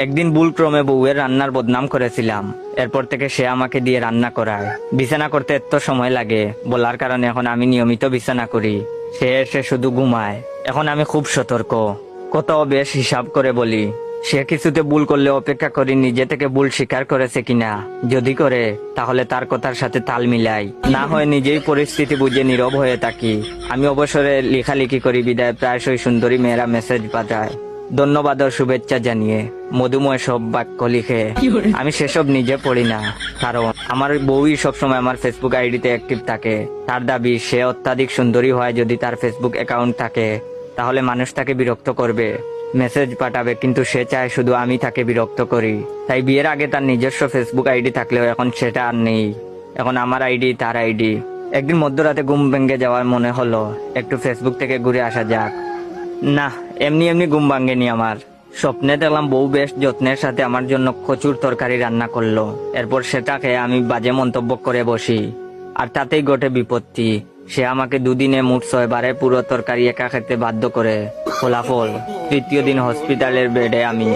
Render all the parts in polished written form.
একদিন ভুলক্রমে বউয়ের রান্নার বদনাম করেছিলাম। এরপর থেকে সে আমাকে দিয়ে রান্না করায়। বিছানা করতে এত সময় লাগে বলার কারণে এখন আমি নিয়মিত বিছানা করি। সে এসে শুধু ঘুমায়। এখন আমি খুব সতর্ক, কত বেশ হিসাব করে বলি। সে কিছুতে ভুল করলে অপেক্ষা করি নিজে থেকে ভুল স্বীকার করেছে কিনা। যদি করে তাহলে তার কথার সাথে তাল মিলাই, না হয় নিজেই পরিস্থিতি বুঝে নীরব হয়ে থাকি। আমি অবসরে লেখালেখি করি বিদায় প্রায়শই সুন্দরী মেয়েরা মেসেজ পাঠায় ধন্যবাদ ও শুভেচ্ছা জানিয়ে, মধুময় সব বাক্য লিখে। আমি সেসব নিজে পড়ি না, কারণ আমার বউই সবসময় আমার ফেসবুক আইডিতে অ্যাক্টিভ থাকে। তার দাবি সে অত্যাধিক সুন্দরী হয়, যদি তার ফেসবুক অ্যাকাউন্ট থাকে তাহলে মানুষ তাকে বিরক্ত করবে, মেসেজ পাঠাবে, কিন্তু সে চায় শুধু আমি তাকে বিরক্ত করি। তাই বিয়ের আগে তার নিজস্ব ফেসবুক আইডি থাকলেও এখন সেটা আর নেই। এখন আমার আইডি তার আইডি। একদিন মধ্যরাতে ঘুম ভেঙে যাওয়ার মনে হলো একটু ফেসবুক থেকে ঘুরে আসা যাক। না, এমনি এমনি ঘুম ভাঙেনি আমার। স্বপ্নে দেখলাম বউ বেশ যত্নের সাথে আমার জন্য কচুর তরকারি রান্না করলো। এরপর সেটা খেয়ে আমি বাজে মন্তব্য করে বসি, আর তাতেই ঘটে বিপত্তি। সে আমাকে দুদিনে মোট 6 বারে পুরো তরকারি একা খেতে বাধ্য করে। ফলাফল, তৃতীয় দিন হসপিটালের বেডে আমি।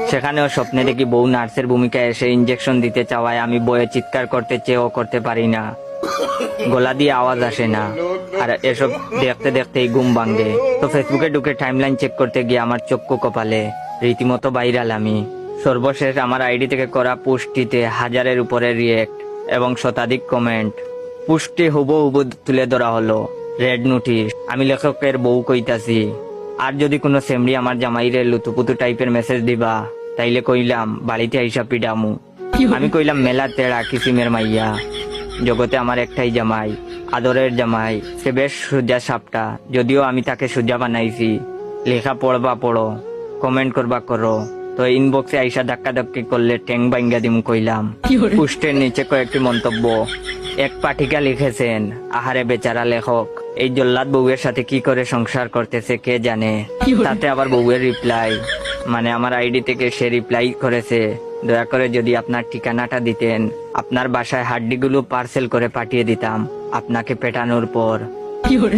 সেখানেও স্বপ্নে দেখি বউ নার্সের ভূমিকায় এসে ইঞ্জেকশন দিতে চাওয়ায় আমি বয়ে চিৎকার করতে চেয়েও করতে পারি না, গলা দিয়ে আওয়াজ আসে না। আর এসব দেখতে দেখতেই ঘুম ভাঙে। তো ফেসবুকে ঢুকে টাইমলাইন চেক করতে গিয়ে আমার চক্ষু কপালে, রীতিমতো ভাইরাল আমি। সর্বশেষ আমার আইডি থেকে করা পোস্টটিতে 1000-এর উপরে রিয়েক্ট এবং শতাধিক কমেন্ট। পোস্টটি হুবহু তুলে ধরা হলো, রেড নোটিশ। আমি লেখকের বউ কইতাছি, আর যদি কোনো সেমরি আমার জামাইরে লুতুপুতু টাইপের মেসেজ দিবা তাইলে কইলাম বাড়িতে আইসা পিডামু। আমি কইলাম মেলা তেড়া কিসিমের মাইয়া, জগতে আমার একটাই জামাই, আদরের জামাই। সে বেশ সোজা সাপটা, যদিও আমি তাকে সোজা বানাইছি। লেখা পড়বা পড়ো, কমেন্ট করবা করো, তো ইনবক্সে আইসা ধাক্কা ধাক্কি করলে ট্যাং বাইঙ্গা দিম কইলাম। পোস্টের নিচে কয়েকটি মন্তব্য। এক পাঠিকা লিখেছেন, আহারে বেচারা লেখক, এই জল্লাদ বউয়ের সাথে কি করে সংসার করতেছে কে জানে। তাতে আবার বউয়ের রিপ্লাই, মানে আমার আইডি থেকে সে রিপ্লাই করেছে, দয়া করে যদি আপনার ঠিকানাটা দিতেন, আপনার বাসায় হাড্ডিগুলো পার্সেল করে পাঠিয়ে দিতাম আপনাকে পেটানোর পর।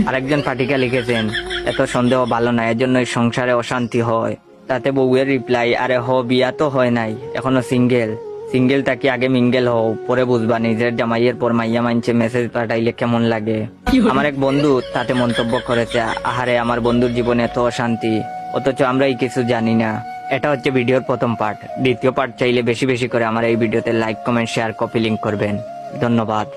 আরেকজন পাঠিকা লিখেছেন, এত সন্দেহ ভালো না, এজন্যই সংসারে অশান্তি হয়। তাতে বউয়ের রিপ্লাই, আরে বিয়া তো হয় নাই, এখনো সিঙ্গেল তাকে আগে মিঙ্গেল হও, পরে বুঝবা নিজের জামাইয়ের পর মাইয়া মানছে মেসেজ পাঠাইলে কেমন লাগে। আমার এক বন্ধু তাতে মন্তব্য করেছে, আহারে আমার বন্ধুর জীবনে এত অশান্তি, অথচ আমরাই কিছু জানি না। এটা হচ্ছে ভিডিওর প্রথম পার্ট। দ্বিতীয় পার্ট চাইলে বেশি বেশি করে আমার এই ভিডিওতে like, comment, share, copy link করবেন। ধন্যবাদ।